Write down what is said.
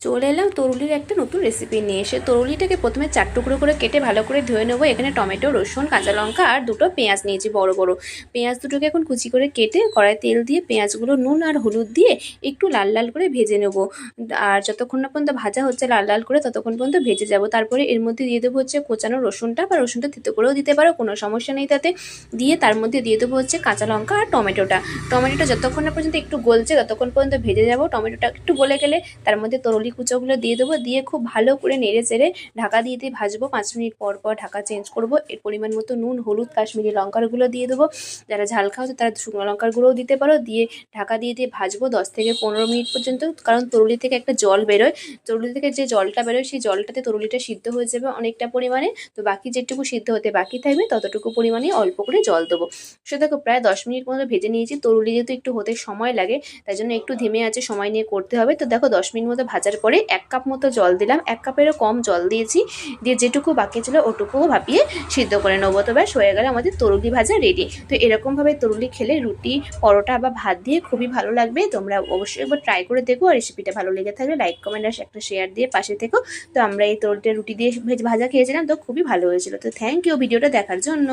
চলে এলাম তরুলির একটা নতুন রেসিপি নিয়ে। এসে তরুলিটাকে প্রথমে 4 টুকরো করে কেটে ভালো করে ধুয়ে নেবো। এখানে টমেটো, রসুন, কাঁচা লঙ্কা আর দুটো পেঁয়াজ নিয়েছি বড় বড়। পেঁয়াজ দুটোকে এখন কুচি করে কেটে কড়াই তেল দিয়ে পেঁয়াজগুলো নুন আর হলুদ দিয়ে একটু লাল লাল করে ভেজে নেব। আর যতক্ষণ না পর্যন্ত ভাজা হচ্ছে লাল লাল করে ততক্ষণ পর্যন্ত ভেজে যাব। তারপরে এর মধ্যে দিয়ে দেবো হচ্ছে কোচানো রসুনটা, বা রসুনটা থেতো করেও দিতে পারো, কোনো সমস্যা নেই তাতে। দিয়ে তার মধ্যে দিয়ে দেবো হচ্ছে কাঁচা লঙ্কা আর টমেটোটা যতক্ষণ না পর্যন্ত একটু গলছে ততক্ষণ পর্যন্ত ভেজে যাব। টমেটোটা একটু গলে গেলে তার মধ্যে তরুলি কুচোগুলো দিয়ে দেবো, দিয়ে খুব ভালো করে নেড়ে চেড়ে ঢাকা দিয়ে দিয়ে ভাজবো। 5 মিনিট পর পর ঢাকা চেঞ্জ করবো। এর পরিমাণ মতো নুন, হলুদ, কাশ্মীরি লঙ্কার গুঁড়ো দিয়ে দেবো। যারা ঝাল খাও তারা শুকনো লঙ্কার গুঁড়োও দিতে পারো। দিয়ে ঢাকা দিয়ে দিয়ে ভাজবো 10 থেকে 15 মিনিট পর্যন্ত। কারণ তরুলি থেকে একটা জল বেরোয়, তরুলি থেকে যে জলটা বেরোয় সেই জলটাতে তরুলিটা সিদ্ধ হয়ে যাবে অনেকটা পরিমাণে। তো বাকি যেটুকু সিদ্ধ হতে বাকি থাকবে ততটুকু পরিমাণে অল্প করে জল দেবো। সে দেখো প্রায় 10 মিনিট মতো ভেজে নিয়েছি। তরুলি যেহেতু একটু হতে সময় লাগে তাই জন্য একটু ধিমে আছে সময় নিয়ে করতে হবে। তো দেখো 10 মিনিট মতো ভাজার পরে 1 কাপ মতো জল দিলাম, 1 কাপেরও কম জল দিয়েছি। দিয়ে যেটুকু বাকি ছিল ওটুকুও ভাপিয়ে সিদ্ধ করে নেবো। তো ব্যাস হয়ে গেলে আমাদের তরুলি ভাজা রেডি। তো এরকমভাবে তরুলি খেলে রুটি, পরোটা বা ভাত দিয়ে খুবই ভালো লাগবে। তোমরা অবশ্যই একবার ট্রাই করে দেখো। আর রেসিপিটা ভালো লেগে থাকলে লাইক, কমেন্ট আর একটা শেয়ার দিয়ে পাশে থেকো। তো আমরা এই তরুলিটা রুটি দিয়ে ভাজা খেয়েছিলাম, তো খুবই ভালো হয়েছিল। তো থ্যাংক ইউ ভিডিওটা দেখার জন্য।